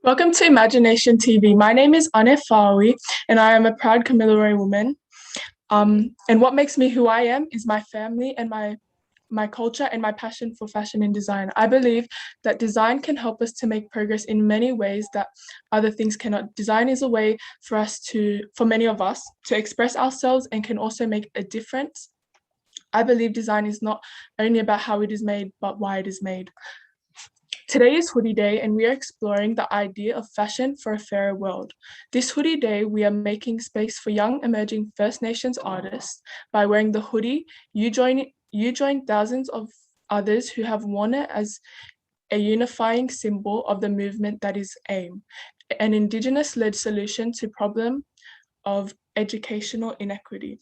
Welcome to Imagine-NATION TV. My name is Faaui, and I am a proud Kamilaroi woman. And what makes me who I am is my family and my culture and my passion for fashion and design. I believe that design can help us to make progress in many ways that other things cannot. Design is a way for many of us to express ourselves and can also make a difference. I believe design is not only about how it is made, but why it is made. Today is Hoodie Day, and we are exploring the idea of fashion for a fairer world. This Hoodie Day, we are making space for young emerging First Nations artists. By wearing the hoodie, you join thousands of others who have worn it as a unifying symbol of the movement that is AIME, an Indigenous-led solution to problem of educational inequity.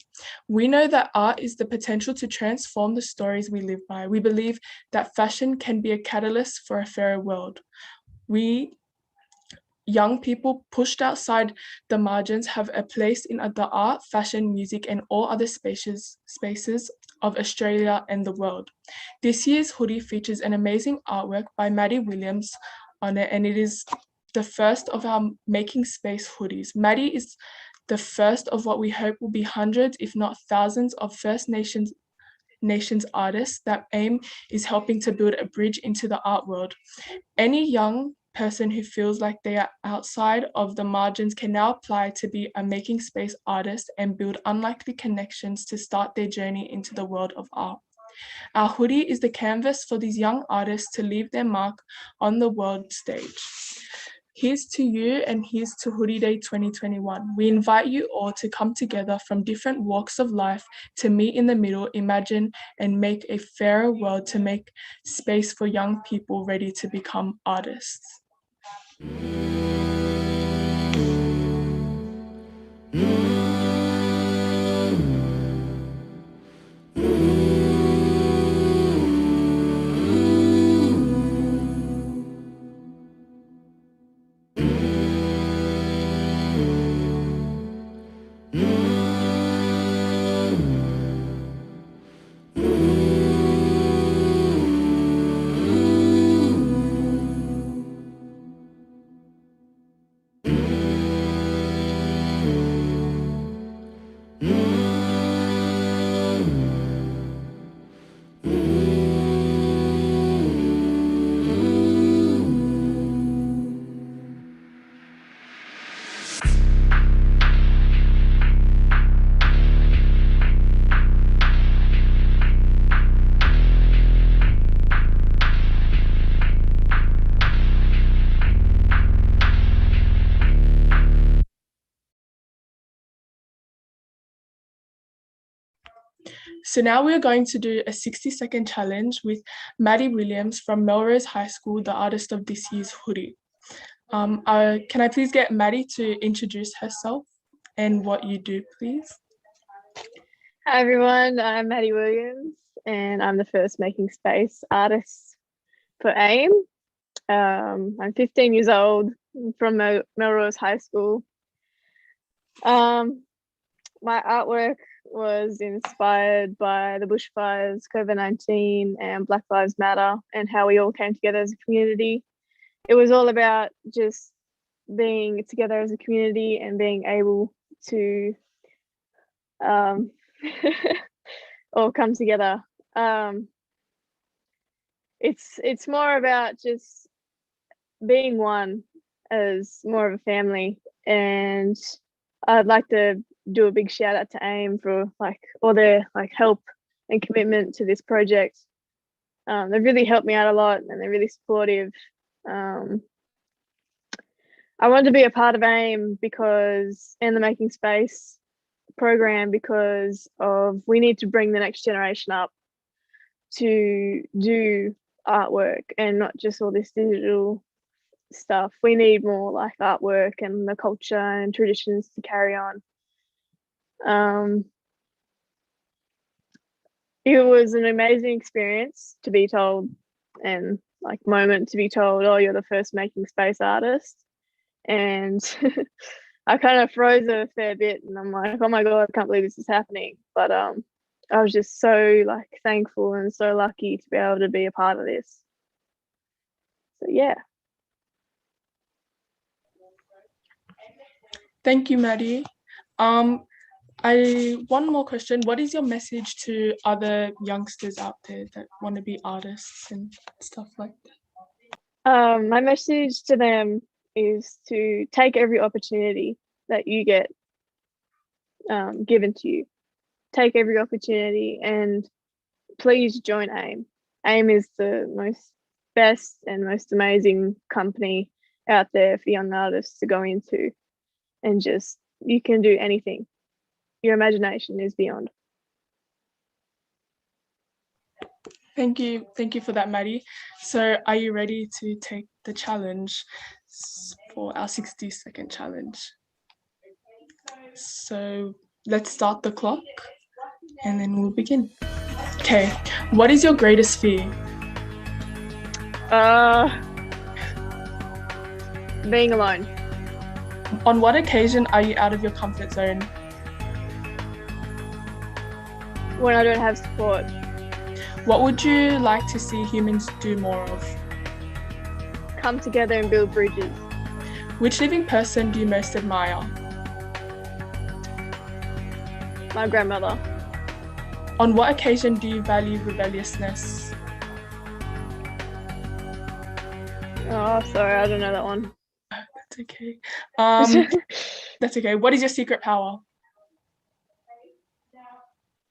We know that art is the potential to transform the stories we live by. We believe that fashion can be a catalyst for a fairer world. We, young people pushed outside the margins, have a place in the art, fashion, music, and all other spaces of Australia and the world. This year's hoodie features an amazing artwork by Maddie Williams on it, and it is the first of our Making Space hoodies. Maddie is the first of what we hope will be hundreds, if not thousands, of First Nations artists that AIME is helping to build a bridge into the art world. Any young person who feels like they are outside of the margins can now apply to be a Making Space artist and build unlikely connections to start their journey into the world of art. Our hoodie is the canvas for these young artists to leave their mark on the world stage. Here's to you, and here's to Hoodie Day 2021. We invite you all to come together from different walks of life to meet in the middle, imagine, and make a fairer world, to make space for young people ready to become artists. So now we're going to do a 60-second challenge with Maddie Williams from Melrose High School, the artist of this year's hoodie. Can I please get Maddie to introduce herself and what you do, please? Hi everyone, I'm Maddie Williams and I'm the first Making Space artist for AIME. I'm 15 years old, I'm from Melrose High School. My artwork was inspired by the bushfires, COVID-19 and Black Lives Matter, and how we all came together as a community. It was all about just being together as a community and being able to all come together. It's more about just being one as more of a family, and I'd like to do a big shout out to AIME for all their help and commitment to this project. They've really helped me out a lot and they're really supportive. I wanted to be a part of AIME because, and the Making Space program, because of we need to bring the next generation up to do artwork and not just all this digital stuff. We need more like artwork and the culture and traditions to carry on. It was an amazing experience to be told, and like moment to be told, oh, you're the first Making Space artist. And I kind of froze a fair bit, and I'm like, oh my God, I can't believe this is happening. But I was just so like thankful and so lucky to be able to be a part of this. So yeah. Thank you, Maddie. One more question. What is your message to other youngsters out there that want to be artists and stuff like that? My message to them is to take every opportunity that you get given to you. Take every opportunity and please join AIME. AIME is the best and most amazing company out there for young artists to go into, and just, you can do anything. Your imagination is beyond. Thank you for that, Maddie. So are you ready to take the challenge for our 60-second challenge? So let's start the clock and then we'll begin. Okay, what is your greatest fear? Being alone. On what occasion are you out of your comfort zone? When I don't have support. What would you like to see humans do more of? Come together and build bridges. Which living person do you most admire? My grandmother. On what occasion do you value rebelliousness? Oh, sorry, I don't know that one. That's okay. That's okay. What is your secret power?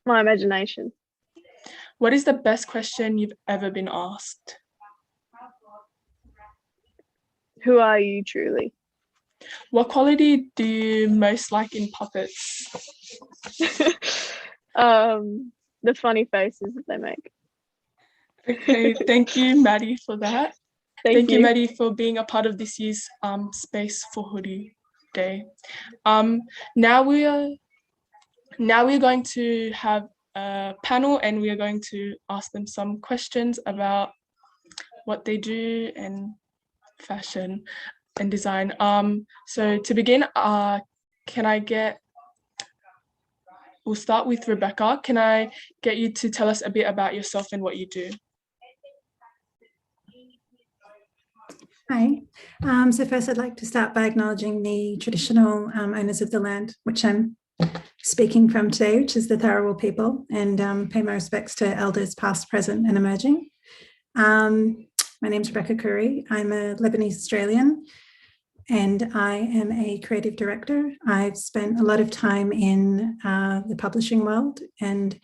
My imagination. What is the best question you've ever been asked? Who are you truly? What quality do you most like in puppets? The funny faces that they make. Okay, thank you, Maddie, for that. Thank you, you, Maddie, for being a part of this year's Space for Hoodie Day. Now we're going to have a panel, and we are going to ask them some questions about what they do and fashion and design. So to begin, we'll start with Rebecca. Can I get you to tell us a bit about yourself and what you do? Hi. So first I'd like to start by acknowledging the traditional owners of the land, which I'm speaking from today, which is the Dharawal people, and pay my respects to elders past, present and emerging. My name's Rebecca Khoury. I'm a Lebanese Australian and I am a creative director. I've spent a lot of time in the publishing world, and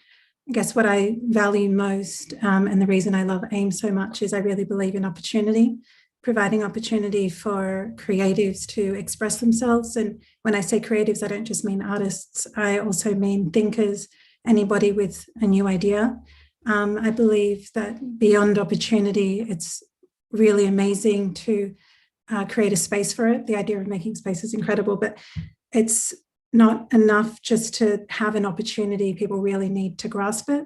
I guess what I value most and the reason I love AIME so much is I really believe in opportunity, providing opportunity for creatives to express themselves. And when I say creatives, I don't just mean artists, I also mean thinkers, anybody with a new idea. I believe that beyond opportunity, it's really amazing to create a space for it. The idea of making space is incredible, but it's not enough just to have an opportunity. People really need to grasp it.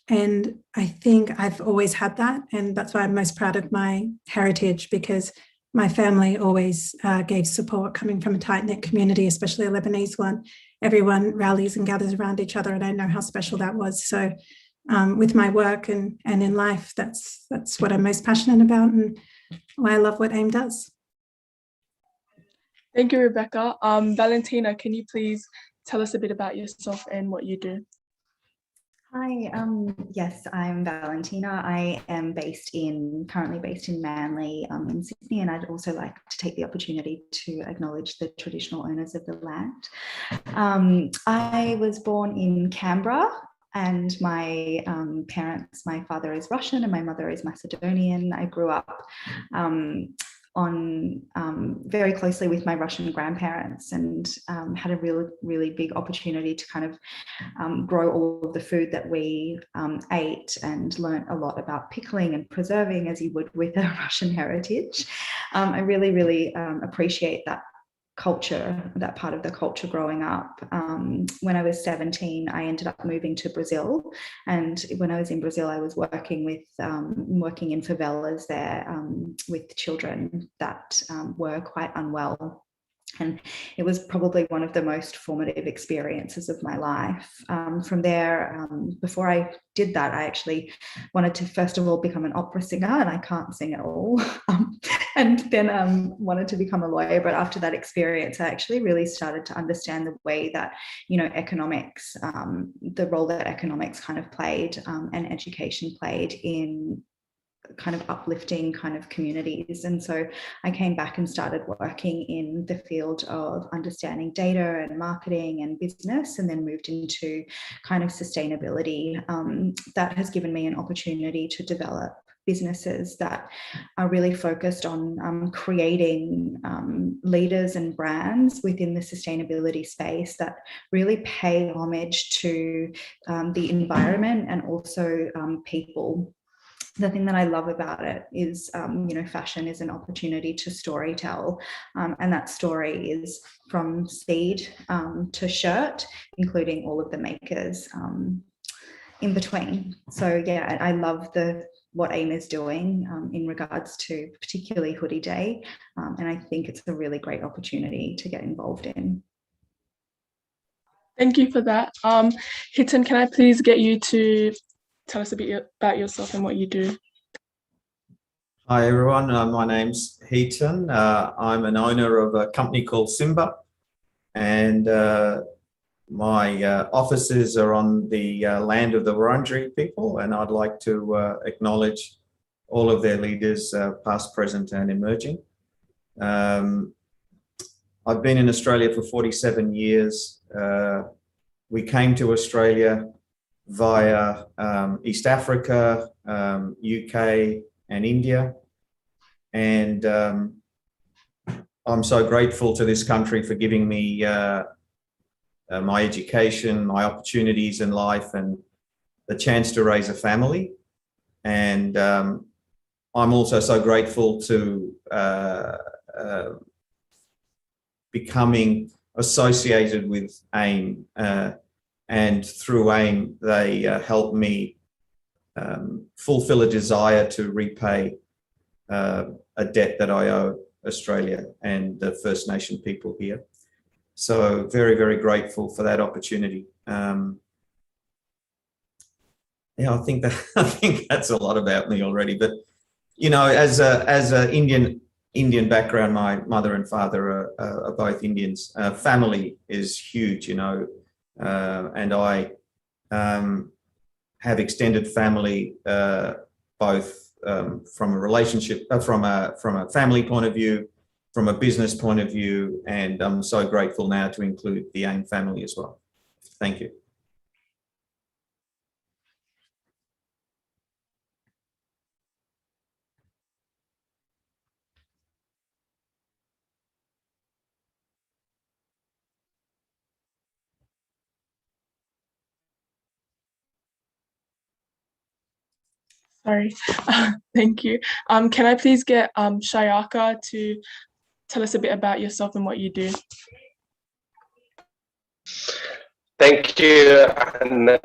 And I think I've always had that, and that's why I'm most proud of my heritage, because my family always gave support. Coming from a tight-knit community, especially a Lebanese one, everyone rallies and gathers around each other, and I know how special that was. So with my work and in life, that's what I'm most passionate about and why I love what AIME does. Thank you, Rebecca. Valentina, can you please tell us a bit about yourself and what you do? Hi, yes, I'm Valentina. I am currently based in Manly in Sydney, and I'd also like to take the opportunity to acknowledge the traditional owners of the land. I was born in Canberra, and my my father is Russian and my mother is Macedonian. I grew up on very closely with my Russian grandparents, and had a really big opportunity to kind of grow all of the food that we ate, and learnt a lot about pickling and preserving, as you would with a Russian heritage. I really appreciate that culture, that part of the culture growing up. When I was 17, I ended up moving to Brazil, and when I was in Brazil, I was working in favelas there with children that were quite unwell. And it was probably one of the most formative experiences of my life. From there, before I did that, I actually wanted to first of all become an opera singer, and I can't sing at all. And then wanted to become a lawyer. But after that experience, I actually really started to understand the way that, economics, the role that economics kind of played, and education played in kind of uplifting kind of communities. And so I came back and started working in the field of understanding data and marketing and business, and then moved into kind of sustainability. That has given me an opportunity to develop businesses that are really focused on creating leaders and brands within the sustainability space that really pay homage to the environment and also people. The thing that I love about it is, fashion is an opportunity to story tell, and that story is from seed to shirt, including all of the makers in between. So yeah, I love what AIME is doing in regards to particularly Hoodie Day, and I think it's a really great opportunity to get involved in. Thank you for that. Hiten, can I please get you to tell us a bit about yourself and what you do? Hi everyone, my name's Hiten. I'm an owner of a company called Simba, and my offices are on the land of the Wiradjuri people, and I'd like to acknowledge all of their leaders, past, present and emerging. I've been in Australia for 47 years. We came to Australia via East Africa, UK and India. And I'm so grateful to this country for giving me my education, my opportunities in life, and the chance to raise a family. And I'm also so grateful to becoming associated with AIME. And through AIME, they help me fulfill a desire to repay a debt that I owe Australia and the First Nation people here. So very, very grateful for that opportunity. Yeah, I think that's a lot about me already. But as a Indian background, my mother and father are both Indians. Family is huge, and I have extended family, both from a relationship, from a family point of view, from a business point of view, and I'm so grateful now to include the AIME family as well. Thank you. Sorry. Thank you. Can I please get Shyaka to tell us a bit about yourself and what you do? Thank you. And,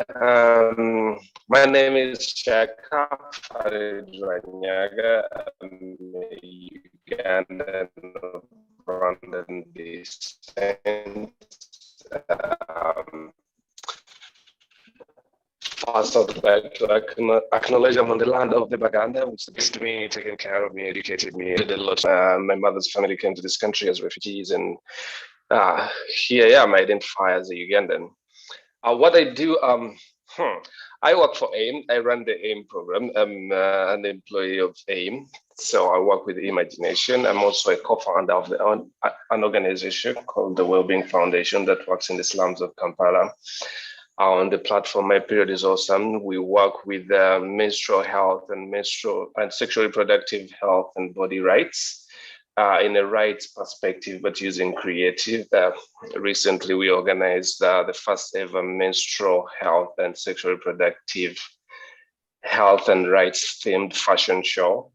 my name is Shyaka, Farid Lwanyaaga. I'm a Ugandan of Rwandan descent. First, I'd like to acknowledge I'm on the land of the Baganda, which raised me, taken care of me, educated me, did a lot. My mother's family came to this country as refugees, and here I am, I identify as a Ugandan. What I do, I work for AIME. I run the AIME program. I'm an employee of AIME. So I work with IMAGI-NATION. I'm also a co-founder of an organization called the Wellbeing Foundation that works in the slums of Kampala. On the platform MyPeriodIsAwesome, we work with menstrual health and sexual reproductive health and body rights. in a rights perspective, but using creative. Recently, we organized the first ever menstrual health and sexual reproductive health and rights themed fashion show.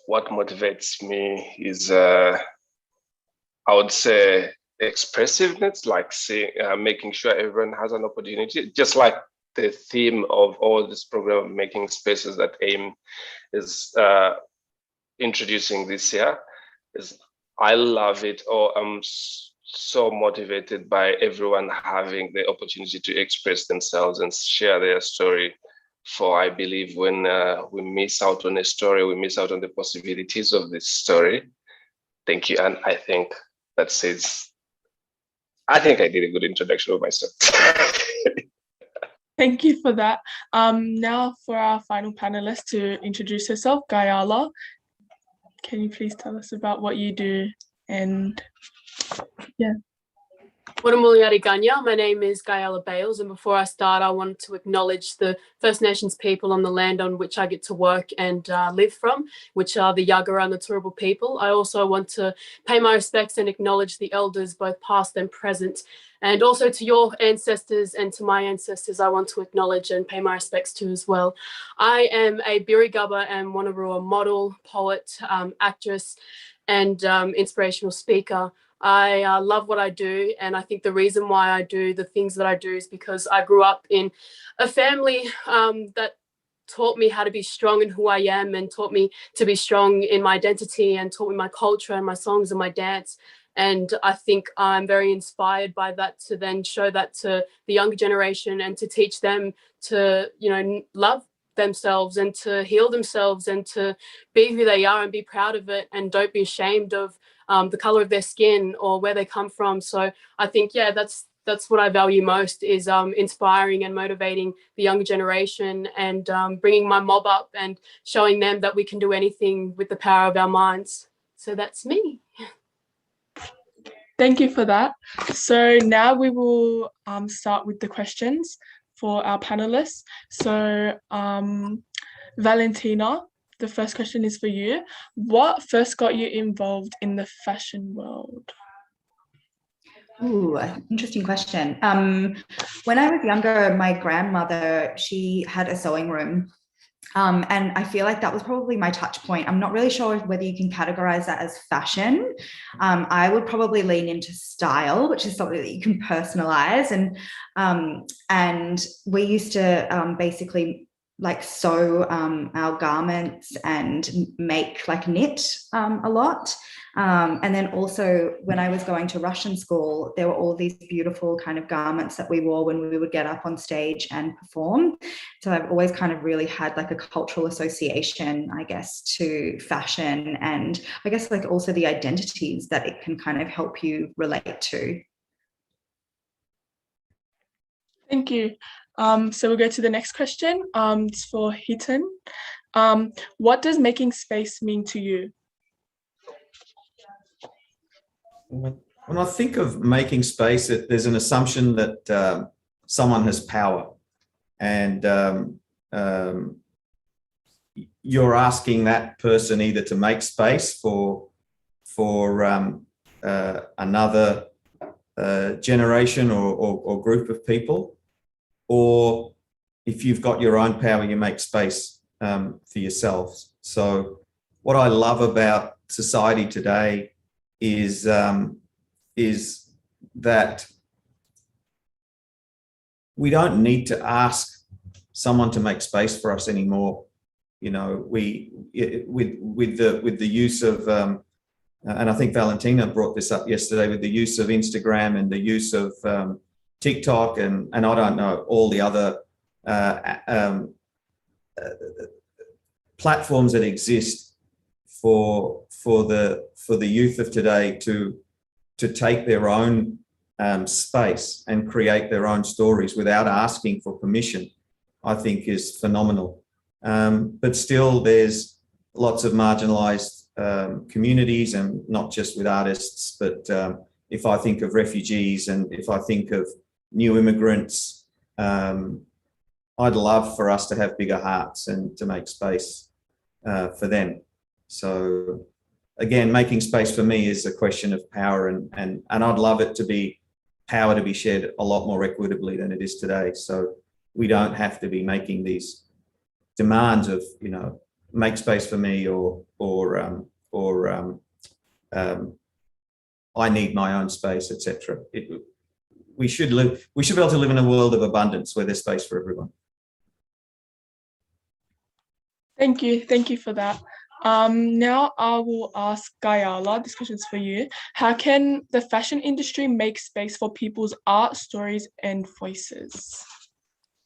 What motivates me is, I would say, expressiveness, like making sure everyone has an opportunity, just like the theme of all this program, making spaces that AIME is introducing this year. I love it, or I'm so motivated by everyone having the opportunity to express themselves and share their story. For I believe when we miss out on a story, we miss out on the possibilities of this story. Thank you, and I think that says, I think I did a good introduction of myself. Thank you for that. Now for our final panelist to introduce herself, Guyala. Can you please tell us about what you do? And yeah. Wonnarua, my name is Guyala Bayles, and before I start, I wanted to acknowledge the First Nations people on the land on which I get to work and live from, which are the Yagara and the Turrbal people. I also want to pay my respects and acknowledge the elders, both past and present, and also to your ancestors and to my ancestors, I want to acknowledge and pay my respects to as well. I am a Birri, Gubba and Wonnarua model, poet, actress, and inspirational speaker. I love what I do, and I think the reason why I do the things that I do is because I grew up in a family that taught me how to be strong in who I am, and taught me to be strong in my identity, and taught me my culture and my songs and my dance. And I think I'm very inspired by that, to then show that to the younger generation and to teach them to, you know, love themselves and to heal themselves and to be who they are and be proud of it, and don't be ashamed of the color of their skin or where they come from. So I think, yeah, that's what I value most, is inspiring and motivating the younger generation, and bringing my mob up and showing them that we can do anything with the power of our minds. So that's me. Thank you for that. So now we will start with the questions for our panelists. So Valentina, the first question is for you. What first got you involved in the fashion world? Ooh, interesting question. When I was younger, my grandmother, she had a sewing room. And I feel like that was probably my touch point. I'm not really sure whether you can categorize that as fashion. I would probably lean into style, which is something that you can personalize. And we used to basically like sew our garments and make like knit a lot. And then also when I was going to Russian school, there were all these beautiful kind of garments that we wore when we would get up on stage and perform. So I've always kind of really had like a cultural association, I guess, to fashion, and I guess like also the identities that it can kind of help you relate to. Thank you. So we'll go to the next question. It's for Hiten. What does making space mean to you? When I think of making space, there's an assumption that someone has power, and you're asking that person either to make space for another generation or group of people, or if you've got your own power, you make space for yourselves. So what I love about society today is that we don't need to ask someone to make space for us anymore. You know, with the use of and I think Valentina brought this up yesterday, with the use of Instagram and the use of TikTok and I don't know, all the other platforms that exist for the youth of today to take their own space and create their own stories without asking for permission, I think is phenomenal. But still, there's lots of marginalized communities, and not just with artists, but if I think of refugees and if I think of new immigrants, I'd love for us to have bigger hearts and to make space for them. So again, making space for me is a question of power, and I'd love it to be power to be shared a lot more equitably than it is today. So we don't have to be making these demands of, you know, make space for me or I need my own space, etc. We should be able to live in a world of abundance where there's space for everyone. Thank you for that. Now I will ask Guyala, this question's for you. How can the fashion industry make space for people's art, stories, and voices?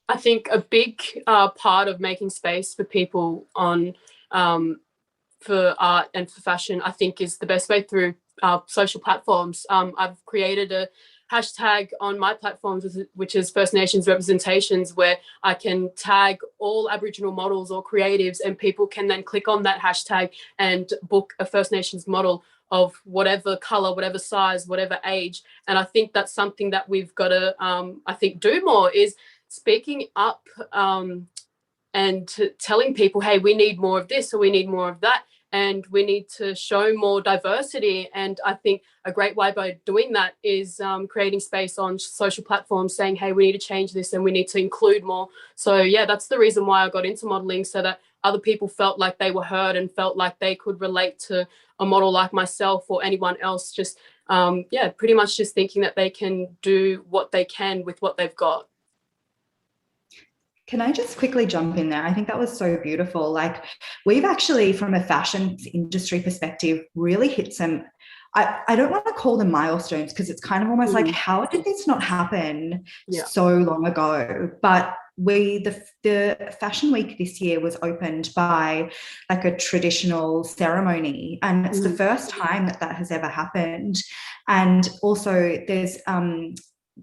I think a big part of making space for people on for art and for fashion, I think, is the best way through social platforms. I've created a hashtag on my platforms, which is First Nations representations, where I can tag all Aboriginal models or creatives, and people can then click on that hashtag and book a First Nations model of whatever color, whatever size, whatever age. And I think that's something that we've got to, I think, do more, is speaking up and telling people, hey, we need more of this or we need more of that. And we need to show more diversity. And I think a great way by doing that is creating space on social platforms, saying, hey, we need to change this and we need to include more. So yeah, that's the reason why I got into modeling, so that other people felt like they were heard and felt like they could relate to a model like myself or anyone else. Just, yeah, pretty much just thinking that they can do what they can with what they've got. Can I just quickly jump in there? I think that was so beautiful. Like, we've actually, from a fashion industry perspective, really hit some, I don't want to call them milestones, because it's kind of almost like, how did this not happen so long ago? But the Fashion Week this year was opened by like a traditional ceremony, and it's the first time that has ever happened. And also there's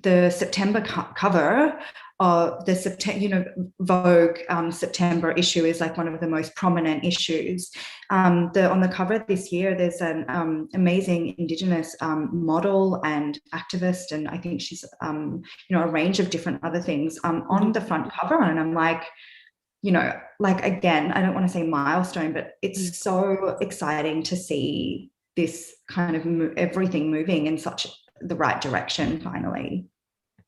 the September cover of the September, you know, Vogue September issue is like one of the most prominent issues. On the cover this year, there's an amazing Indigenous model and activist, and I think she's, you know, a range of different other things on the front cover. And I'm like, you know, like, again, I don't want to say milestone, but it's so exciting to see this kind of everything moving in such the right direction finally.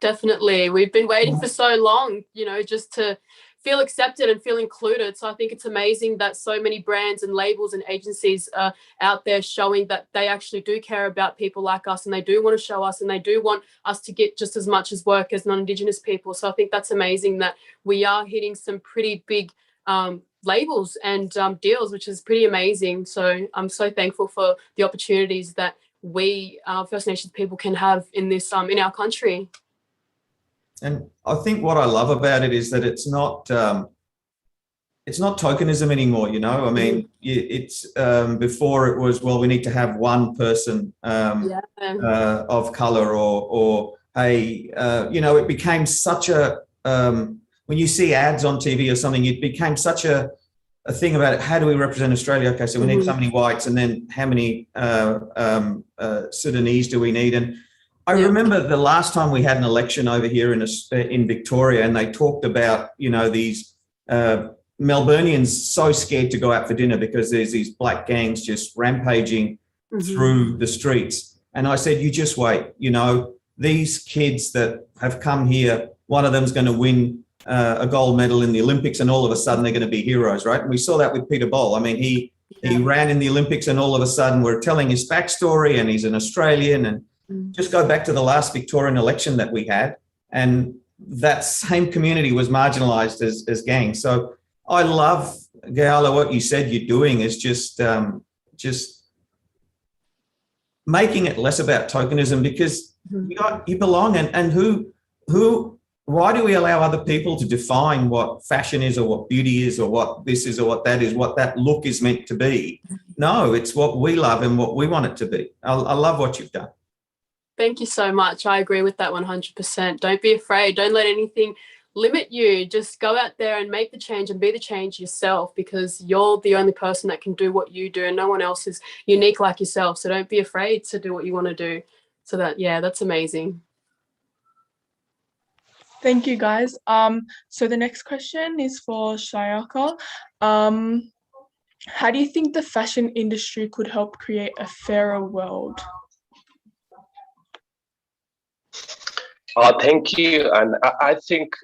Definitely. We've been waiting for so long, you know, just to feel accepted and feel included. So I think it's amazing that so many brands and labels and agencies are out there showing that they actually do care about people like us, and they do want to show us, and they do want us to get just as much as work as non-Indigenous people. So I think that's amazing that we are hitting some pretty big labels and deals, which is pretty amazing. So I'm so thankful for the opportunities that we First Nations people can have in this in our country. And I think what I love about it is that it's not tokenism anymore. You know, I mean, it's before it was, well, we need to have one person of color, or hey, you know, it became such a when you see ads on TV or something, it became such a thing about it. How do we represent Australia? Okay, so we need so many whites, and then how many Sudanese do we need? And I remember the last time we had an election over here in Victoria, and they talked about, you know, these Melburnians so scared to go out for dinner because there's these black gangs just rampaging through the streets. And I said, you just wait, you know, these kids that have come here, one of them's going to win a gold medal in the Olympics, and all of a sudden they're going to be heroes, right? And we saw that with Peter Bol. I mean, he ran in the Olympics, and all of a sudden we're telling his backstory, and he's an Australian. And just go back to the last Victorian election that we had, and that same community was marginalised as gangs. So I love, Guyala, what you said you're doing is just making it less about tokenism, because you belong, and why do we allow other people to define what fashion is, or what beauty is, or what this is, or what that is, what that look is meant to be? No, it's what we love and what we want it to be. I love what you've done. Thank you so much. I agree with that 100%. Don't be afraid. Don't let anything limit you. Just go out there and make the change and be the change yourself, because you're the only person that can do what you do, and no one else is unique like yourself. So don't be afraid to do what you want to do. So that, yeah, that's amazing. Thank you, guys. So the next question is for Shyaka. How do you think the fashion industry could help create a fairer world? Thank you. And I think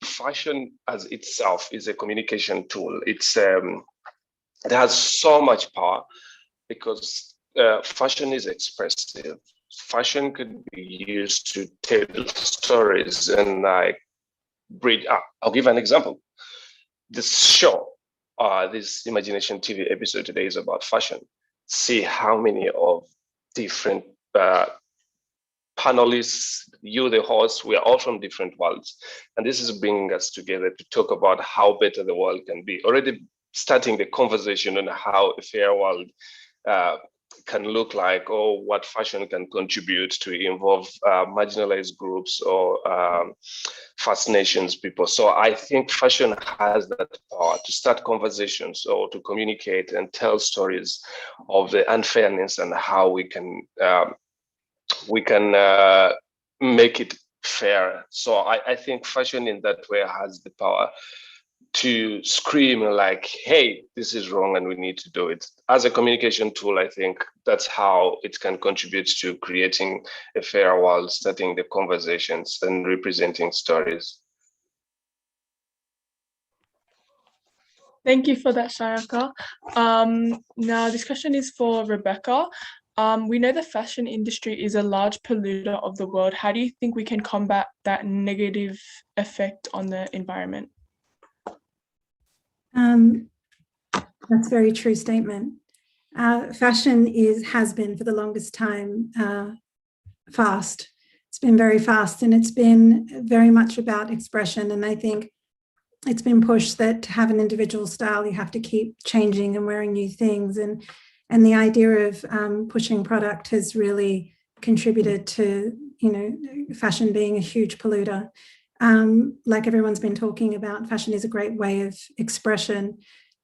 fashion as itself is a communication tool. It has so much power because fashion is expressive. Fashion could be used to tell stories and like breed. I'll give an example. This show, this IMAGI-NATION TV episode today is about fashion. See how many of different panelists, you, the host, we are all from different worlds. And this is bringing us together to talk about how better the world can be. Already starting the conversation on how a fair world can look like, or what fashion can contribute to involve marginalized groups or First Nations people. So I think fashion has that power to start conversations or to communicate and tell stories of the unfairness and how we can make it fair. So I think fashion in that way has the power to scream like, hey, this is wrong and we need to do it. As a communication tool, I think that's how it can contribute to creating a fair world, starting the conversations and representing stories. Thank you for that, Shyaka. Now this question is for Rebecca. We know the fashion industry is a large polluter of the world. How do you think we can combat that negative effect on the environment? That's a very true statement. Fashion has been for the longest time fast. It's been very fast, and it's been very much about expression. And I think it's been pushed that to have an individual style, you have to keep changing and wearing new things. And the idea of pushing product has really contributed to, fashion being a huge polluter. Like everyone's been talking about, fashion is a great way of expression.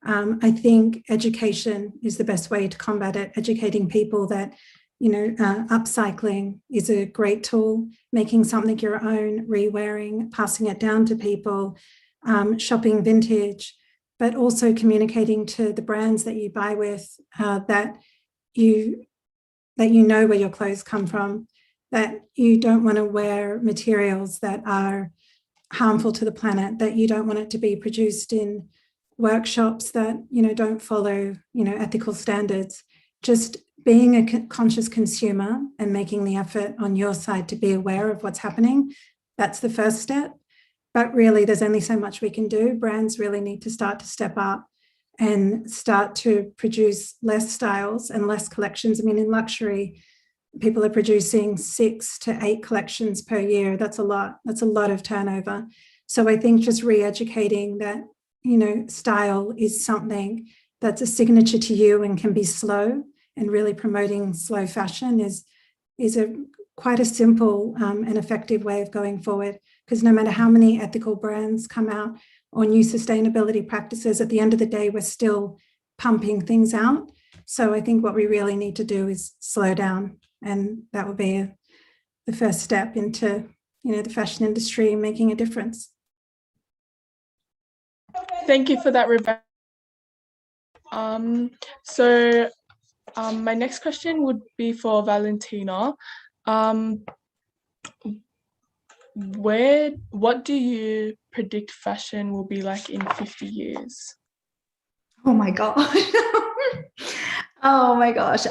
I think education is the best way to combat it, educating people that, upcycling is a great tool, making something your own, re-wearing, passing it down to people, shopping vintage, but also communicating to the brands that you buy with that you know where your clothes come from, that you don't want to wear materials that are harmful to the planet, that you don't want it to be produced in workshops that don't follow ethical standards. Just being a conscious consumer and making the effort on your side to be aware of what's happening, that's the first step. But really, there's only so much we can do. Brands really need to start to step up and start to produce less styles and less collections. I mean, in luxury, people are producing 6 to 8 collections per year. That's a lot. That's a lot of turnover. So I think just re-educating that, style is something that's a signature to you and can be slow, and really promoting slow fashion is quite a simple and effective way of going forward. Because no matter how many ethical brands come out or new sustainability practices, at the end of the day, we're still pumping things out. So I think what we really need to do is slow down. And that would be the first step into, the fashion industry making a difference. Thank you for that, Rebecca. My next question would be for Valentina. What do you predict fashion will be like in 50 years? Oh my God. Oh my gosh.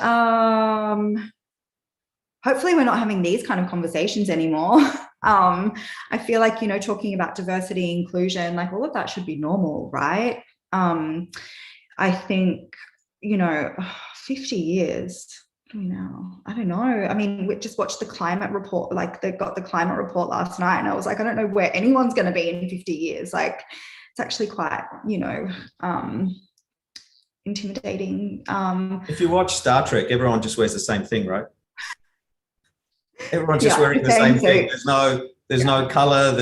Hopefully we're not having these kind of conversations anymore. I feel like, talking about diversity, inclusion, like all of that should be normal, right? I think, 50 years. I don't know. I mean, we just watched the climate report, like they got the climate report last night, and I was like, I don't know where anyone's going to be in 50 years. Like, it's actually quite, intimidating. If you watch Star Trek, everyone just wears the same thing, right? Everyone's just wearing the same thing. There's no color.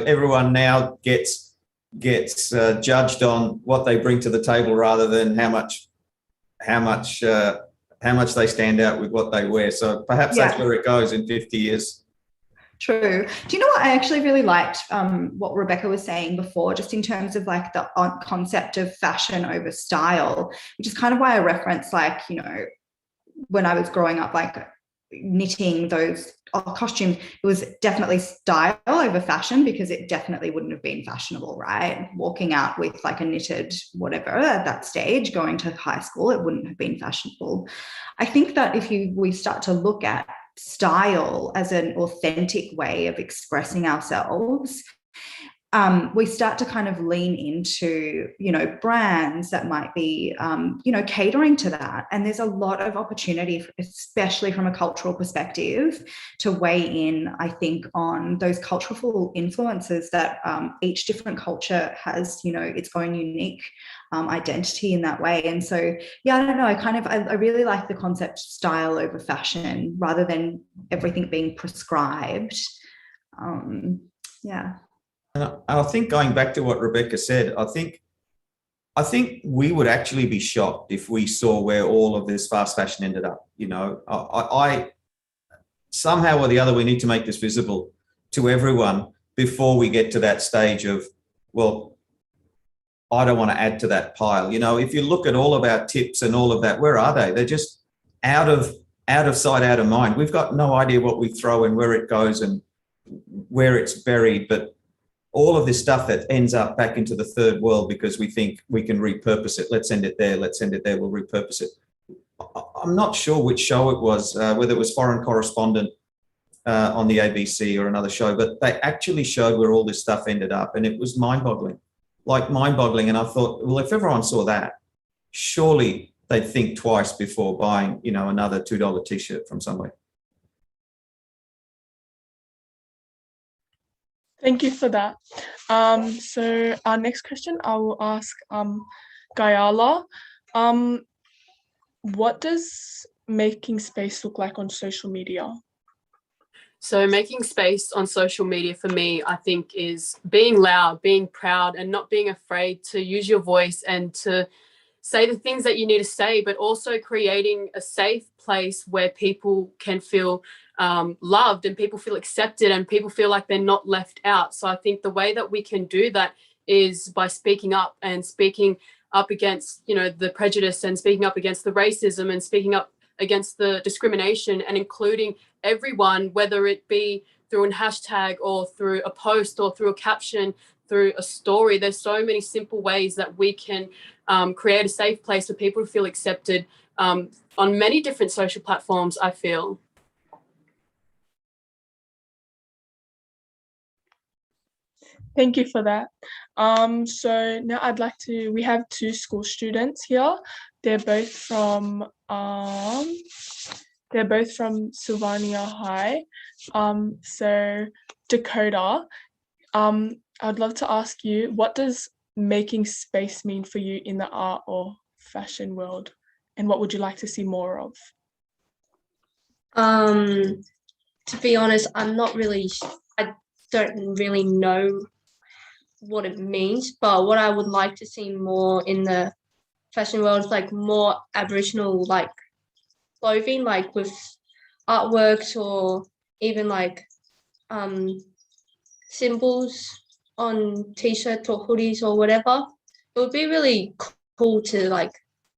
Everyone now gets judged on what they bring to the table rather than how much they stand out with what they wear. So perhaps that's where it goes in 50 years. True. Do you know what? I actually really liked what Rebecca was saying before, just in terms of like the concept of fashion over style, which is kind of why I referenced, like, you know, when I was growing up, like knitting those costumes, it was definitely style over fashion, because it definitely wouldn't have been fashionable, right? Walking out with like a knitted whatever at that stage, going to high school, it wouldn't have been fashionable. I think that if we start to look at style as an authentic way of expressing ourselves, we start to kind of lean into, you know, brands that might be, you know, catering to that. And there's a lot of opportunity, especially from a cultural perspective, to weigh in, I think, on those cultural influences that each different culture has, you know, its own unique identity in that way. And so, yeah, I don't know, I really like the concept style over fashion rather than everything being prescribed. Yeah. And I think, going back to what Rebecca said, I think we would actually be shocked if we saw where all of this fast fashion ended up. You know, I somehow or the other, we need to make this visible to everyone before we get to that stage of, well, I don't want to add to that pile. You know, if you look at all of our tips and all of that, where are they? They're just out of sight, out of mind. We've got no idea what we throw and where it goes and where it's buried, but all of this stuff that ends up back into the third world because we think we can repurpose it. Let's send it there. Let's send it there. We'll repurpose it. I'm not sure which show it was, whether it was Foreign Correspondent on the ABC or another show, but they actually showed where all this stuff ended up, and it was mind-boggling, like mind-boggling. And I thought, well, if everyone saw that, surely they'd think twice before buying, you know, another $2 T-shirt from somewhere. Thank you for that. So our next question, I will ask Guyala. What does making space look like on social media? So making space on social media for me, I think, is being loud, being proud, and not being afraid to use your voice and to say the things that you need to say, but also creating a safe place where people can feel loved and people feel accepted and people feel like they're not left out. So I think the way that we can do that is by speaking up against, you know, the prejudice, and speaking up against the racism, and speaking up against the discrimination, and including everyone, whether it be through a hashtag or through a post or through a caption, through a story. There's so many simple ways that we can create a safe place for people to feel accepted on many different social platforms, I feel. Thank you for that. So now we have two school students here. They're both from Sylvania High. So Dakota, I'd love to ask you, what does making space mean for you in the art or fashion world, and what would you like to see more of? To be honest, I don't really know what it means, but what I would like to see more in the fashion world is like more Aboriginal like clothing, like with artworks or even like symbols on t-shirts or hoodies or whatever. It would be really cool to like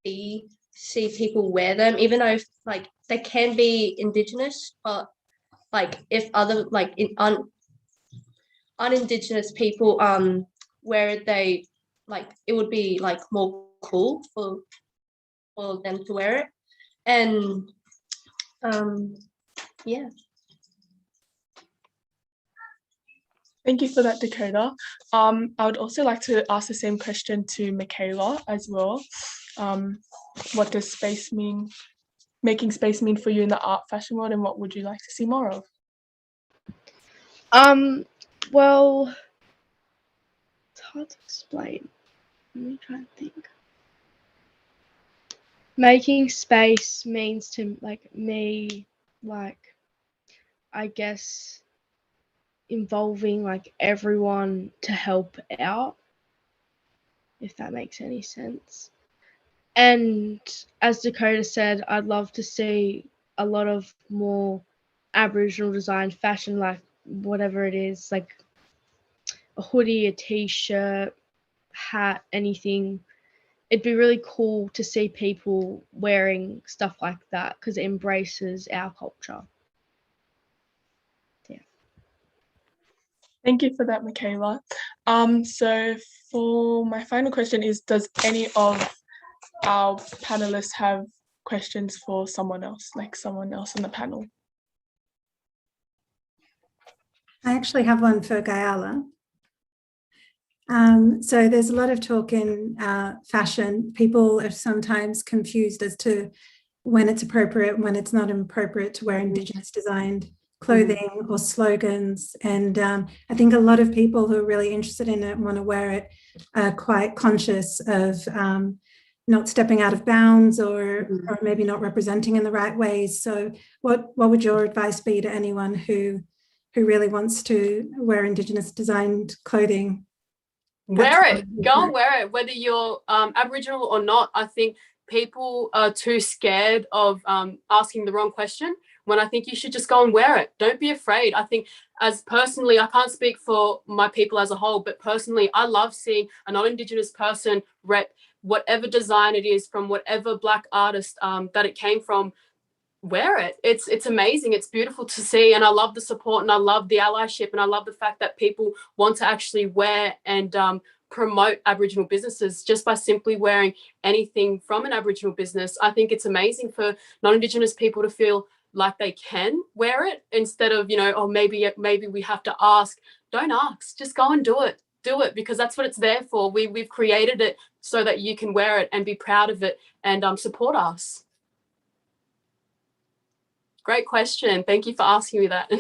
see people wear them, even though like they can be Indigenous, but like if other like un-Indigenous people wear it, they like it would be like more cool for them to wear it. And yeah. Thank you for that, Dakota. I would also like to ask the same question to Mikayla as well. What does making space mean for you in the art fashion world, and what would you like to see more of? Well, it's hard to explain. Let me try and think. Making space means to me, I guess, involving like everyone to help out, if that makes any sense. And as Dakota said, I'd love to see a lot of more Aboriginal designed fashion, like whatever it is, like a hoodie, a t-shirt, hat, anything. It'd be really cool to see people wearing stuff like that because it embraces our culture. Yeah. Thank you for that, Mikayla. So for my final question is, does any of our panelists have questions for someone else, like someone else on the panel? I actually have one for Guyala. So there's a lot of talk in fashion. People are sometimes confused as to when it's appropriate and when it's not appropriate to wear Indigenous designed clothing or slogans. And I think a lot of people who are really interested in it and want to wear it are quite conscious of not stepping out of bounds or maybe not representing in the right ways. So what would your advice be to anyone who really wants to wear Indigenous designed clothing? Wear it, go and wear it, whether you're Aboriginal or not. I think people are too scared of asking the wrong question, when I think you should just go and wear it. Don't be afraid. I think, as personally, I can't speak for my people as a whole, but personally, I love seeing a non-Indigenous person rep whatever design it is from whatever Black artist that it came from. Wear it. It's amazing. It's beautiful to see, and I love the support, and I love the allyship, and I love the fact that people want to actually wear and promote Aboriginal businesses just by simply wearing anything from an Aboriginal business. I think it's amazing for non-Indigenous people to feel like they can wear it instead of, oh, maybe we have to ask. Don't ask. Just go and do it. Do it, because that's what it's there for. We've created it so that you can wear it and be proud of it and support us. Great question. Thank you for asking me that.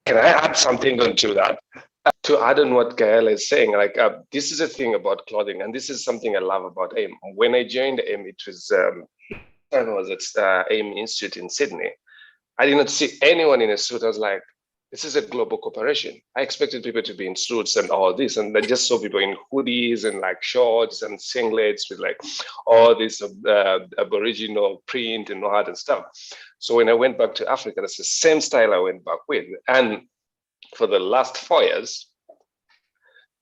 Can I add something onto that? To add on what Guyala is saying, this is a thing about clothing, and this is something I love about AIME. When I joined AIME, it was at AIME Institute in Sydney. I did not see anyone in a suit. I was like, this is a global corporation. I expected people to be in suits and all this, and I just saw people in hoodies and shorts and singlets with all this Aboriginal print and all that stuff. So when I went back to Africa, that's the same style I went back with. And for the last 4 years,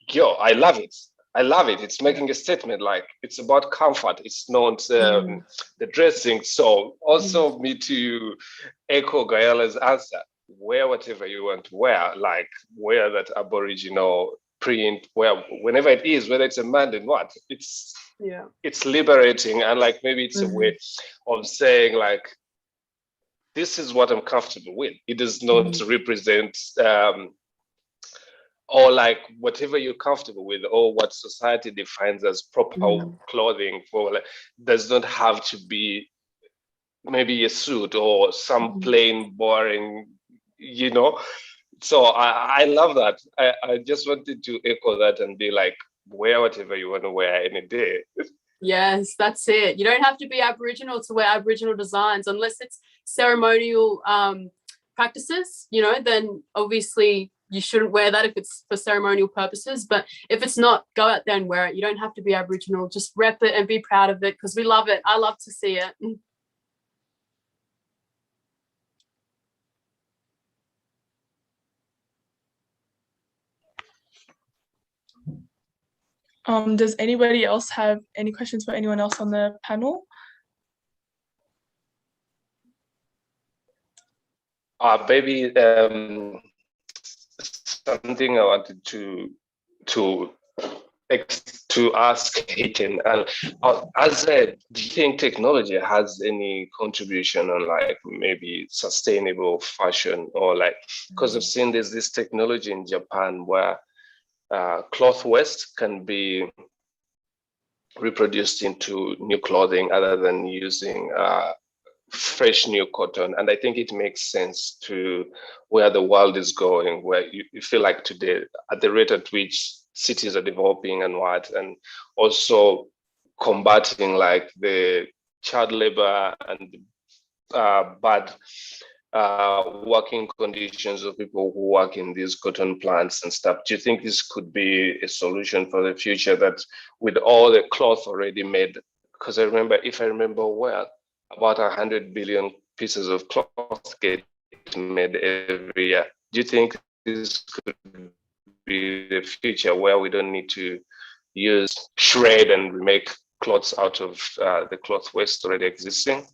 I love it. I love it. It's making a statement, it's about comfort. It's not the dressing. So also me to echo Guyala's answer. Wear whatever you want to wear, wear that Aboriginal print, whenever it is, whether it's a man and what, it's liberating, and maybe it's a way of saying this is what I'm comfortable with. It does not represent or whatever you're comfortable with or what society defines as proper clothing for does not have to be maybe a suit or some plain boring, so I love that. I just wanted to echo that and be wear whatever you want to wear any day. Yes, that's it. You don't have to be Aboriginal to wear Aboriginal designs unless it's ceremonial practices, then obviously you shouldn't wear that if it's for ceremonial purposes. But if it's not, go out there and wear it. You don't have to be Aboriginal. Just rep it and be proud of it, because we love it. I love to see it. Does anybody else have any questions for anyone else on the panel? Maybe something I wanted to ask Hiten, do you think technology has any contribution on maybe sustainable fashion, or because I've seen there's this technology in Japan where cloth waste can be reproduced into new clothing other than using fresh new cotton. And I think it makes sense to where the world is going, where you feel today, at the rate at which cities are developing and also combating the child labor and bad working conditions of people who work in these cotton plants and stuff. Do you think this could be a solution for the future, that with all the cloth already made? Because if I remember well, about 100 billion pieces of cloth get made every year. Do you think this could be the future where we don't need to use shred and make cloths out of the cloth waste already existing?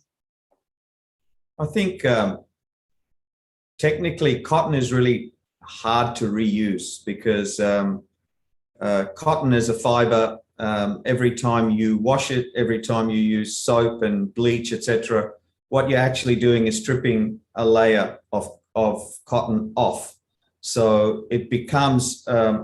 I think technically cotton is really hard to reuse because cotton is a fiber. Every time you wash it, every time you use soap and bleach, etc., what you're actually doing is stripping a layer of cotton off. So it becomes,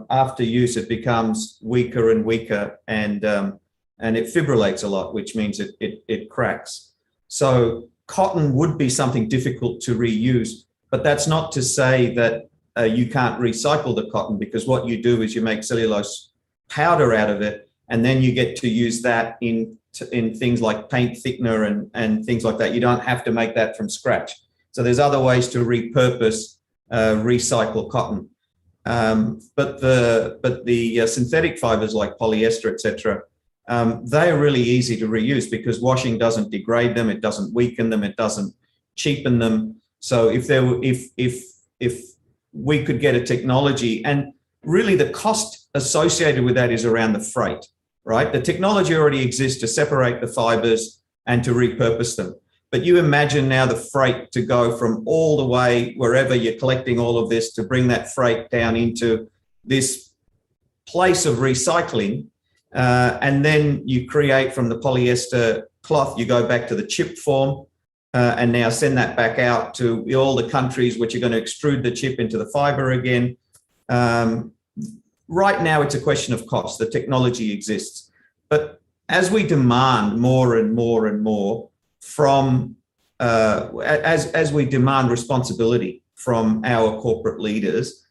after use, it becomes weaker and weaker, and it fibrillates a lot, which means it cracks. So cotton would be something difficult to reuse, but that's not to say that you can't recycle the cotton, because what you do is you make cellulose powder out of it, and then you get to use that in things like paint thickener and things like that. You don't have to make that from scratch. So there's other ways to repurpose recycle cotton. But the synthetic fibers like polyester, etc., they are really easy to reuse because washing doesn't degrade them, it doesn't weaken them, it doesn't cheapen them. So if we could get a technology, and really the cost associated with that is around the freight, right? The technology already exists to separate the fibers and to repurpose them. But you imagine now the freight to go from all the way wherever you're collecting all of this to bring that freight down into this place of recycling. And then you create from the polyester cloth, you go back to the chip form and now send that back out to all the countries which are going to extrude the chip into the fiber again. Right now, it's a question of cost. The technology exists. But as we demand more and more and more from, as we demand responsibility from our corporate leaders,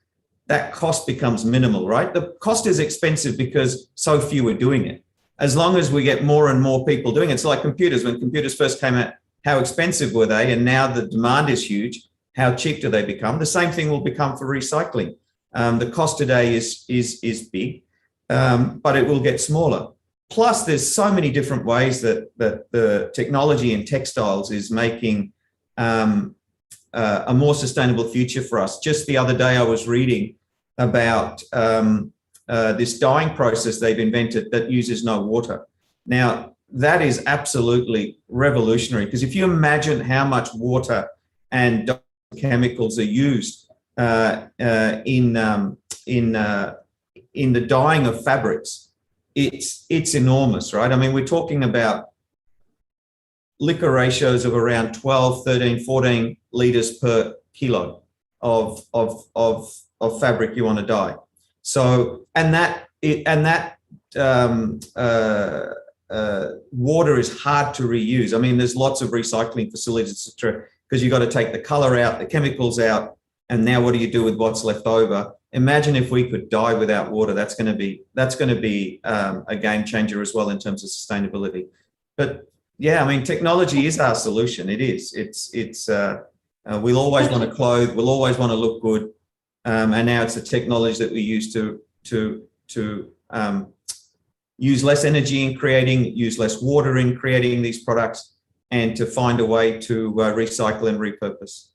that cost becomes minimal, right? The cost is expensive because so few are doing it. As long as we get more and more people doing it, it's like computers. When computers first came out, how expensive were they? And now the demand is huge. How cheap do they become? The same thing will become for recycling. The cost today is big, but it will get smaller. Plus, there's so many different ways that the technology in textiles is making a more sustainable future for us. Just the other day, I was reading about this dyeing process they've invented that uses no water. Now, that is absolutely revolutionary, because if you imagine how much water and chemicals are used in the dyeing of fabrics, it's enormous, right? I mean, we're talking about liquor ratios of around 12, 13, 14 litres per kilo of fabric you want to dye. So, and that water is hard to reuse. I mean, there's lots of recycling facilities, etc., because you've got to take the colour out, the chemicals out, and now what do you do with what's left over? Imagine if we could dye without water. That's going to be a game changer as well in terms of sustainability. But yeah, I mean, technology is our solution. It is. We'll always want to clothe. We'll always want to look good. And now it's the technology that we use to use less energy in creating, use less water in creating these products, and to find a way to recycle and repurpose.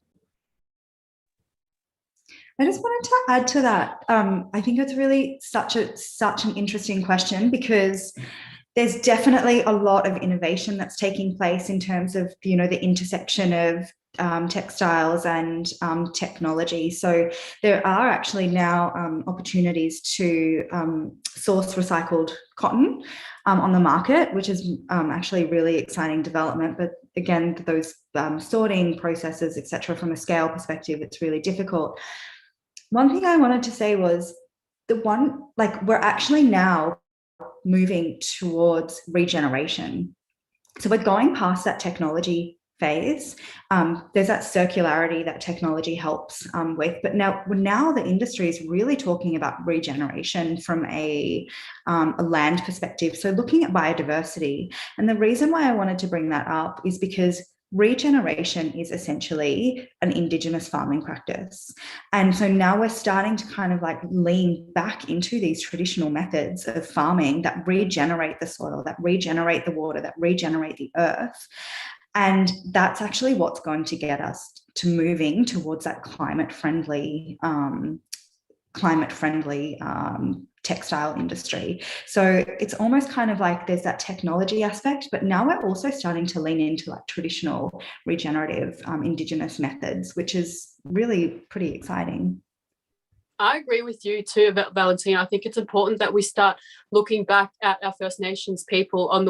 I just wanted to add to that. I think it's really such an interesting question, because there's definitely a lot of innovation that's taking place in terms of, the intersection of textiles and technology. So there are actually now opportunities to source recycled cotton on the market, which is actually a really exciting development. But again, those sorting processes, etc., from a scale perspective, it's really difficult. One thing I wanted to say was we're actually now moving towards regeneration. So we're going past that technology phase. There's that circularity that technology helps with, but now the industry is really talking about regeneration from a land perspective. So looking at biodiversity. And the reason why I wanted to bring that up is because regeneration is essentially an Indigenous farming practice. And so now we're starting to kind of lean back into these traditional methods of farming that regenerate the soil, that regenerate the water, that regenerate the earth. And that's actually what's going to get us to moving towards that climate-friendly textile industry. So it's almost kind of like there's that technology aspect, but now we're also starting to lean into like traditional regenerative Indigenous methods, which is really pretty exciting. I agree with you too, Valentina. I think it's important that we start looking back at our First Nations people on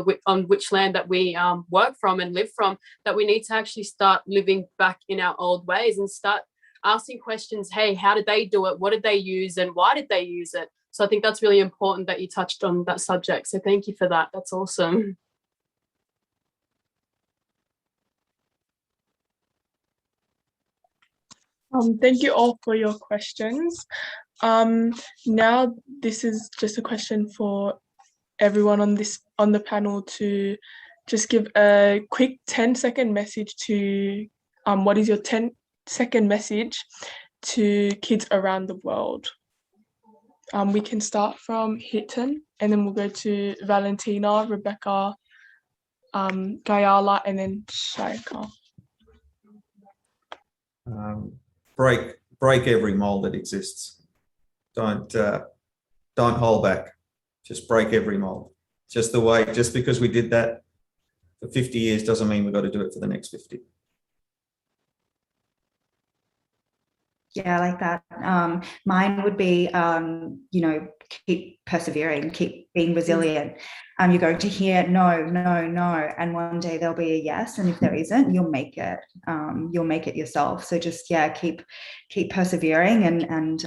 which land that we work from and live from, that we need to actually start living back in our old ways and start asking questions. Hey, how did they do it? What did they use? And why did they use it? So I think that's really important that you touched on that subject. So thank you for that. That's awesome. Thank you all for your questions. Now this is just a question for everyone on the panel to just give a quick 10-second message to what is your 10-second message to kids around the world. We can start from Hiten, and then we'll go to Valentina, Rebecca, Guyala, and then Shyaka. Break every mold that exists. Don't hold back. Just break every mold. Just because we did that for 50 years doesn't mean we've got to do it for the next 50. Yeah, I like that. Mine would be, keep persevering, keep being resilient. You're going to hear no, no, no, and one day there'll be a yes. And if there isn't, you'll make it. You'll make it yourself. So just keep persevering and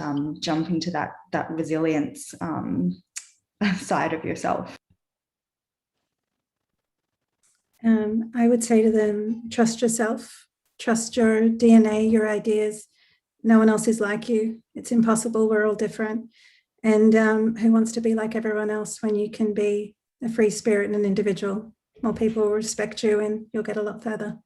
jump into that resilience side of yourself. I would say to them, trust yourself, trust your DNA, your ideas. No one else is like you. It's impossible. We're all different. And who wants to be like everyone else when you can be a free spirit and an individual? More people will respect you and you'll get a lot further.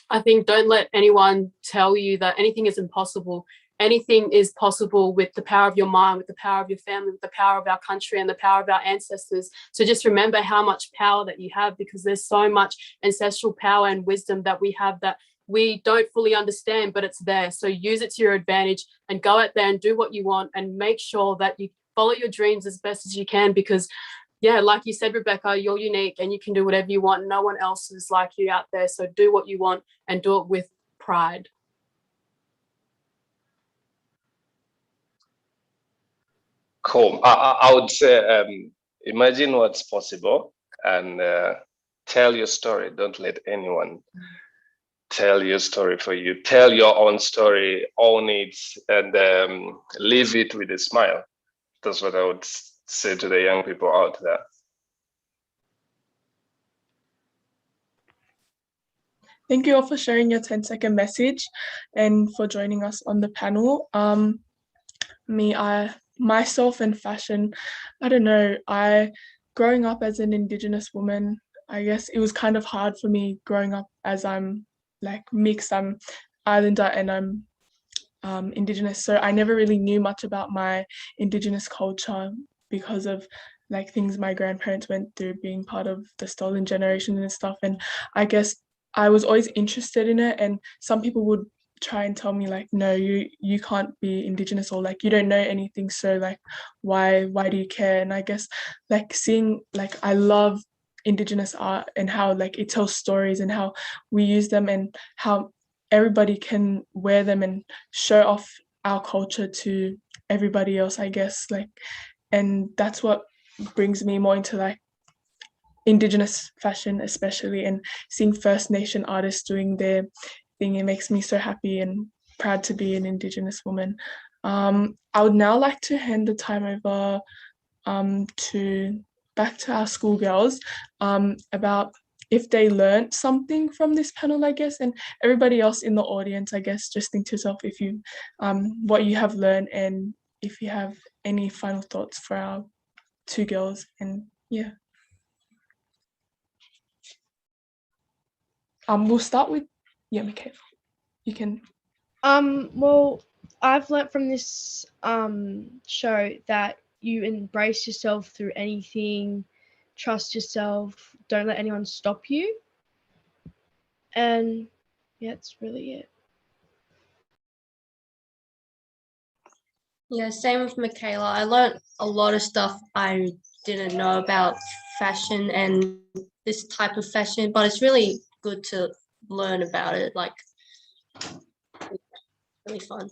I think don't let anyone tell you that anything is impossible. Anything is possible with the power of your mind, with the power of your family, with the power of our country and the power of our ancestors. So just remember how much power that you have, because there's so much ancestral power and wisdom that we have that we don't fully understand, but it's there. So use it to your advantage and go out there and do what you want and make sure that you follow your dreams as best as you can, because like you said, Rebecca, you're unique and you can do whatever you want. No one else is like you out there. So do what you want and do it with pride. Cool. I would say imagine what's possible and tell your story. Don't let anyone tell your story for you. Tell your own story, own it, and live it with a smile. That's what I would say to the young people out there. Thank you all for sharing your 10-second message and for joining us on the panel. Myself and fashion, I don't know, growing up as an Indigenous woman, I guess it was kind of hard for me growing up as I'm like mixed. I'm Islander and I'm Indigenous, so I never really knew much about my Indigenous culture because of like things my grandparents went through being part of the stolen generation and stuff. And I guess I was always interested in it, and some people would try and tell me like, no, you can't be Indigenous, or like you don't know anything, so like why do you care? And I guess like seeing, like I love Indigenous art and how like it tells stories and how we use them and how everybody can wear them and show off our culture to everybody else, I guess, like, and that's what brings me more into like Indigenous fashion especially, and seeing First Nation artists doing their thing. It makes me so happy and proud to be an Indigenous woman. I would now like to hand the time over back to our schoolgirls about if they learned something from this panel, I guess, and everybody else in the audience, I guess, just think to yourself if you what you have learned and if you have any final thoughts for our two girls. And yeah. We'll start with Mikayla. You can. Well, I've learnt from this show that you embrace yourself through anything, trust yourself, don't let anyone stop you. And yeah, that's really it. Yeah, same with Mikayla. I learned a lot of stuff I didn't know about fashion and this type of fashion, but it's really good to learn about it. Like, really fun.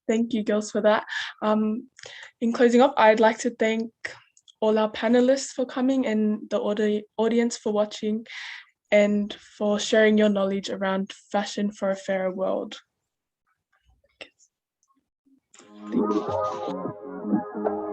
Thank you, girls, for that. In closing up, I'd like to thank all our panelists for coming and the audience for watching and for sharing your knowledge around fashion for a fairer world. Thank you.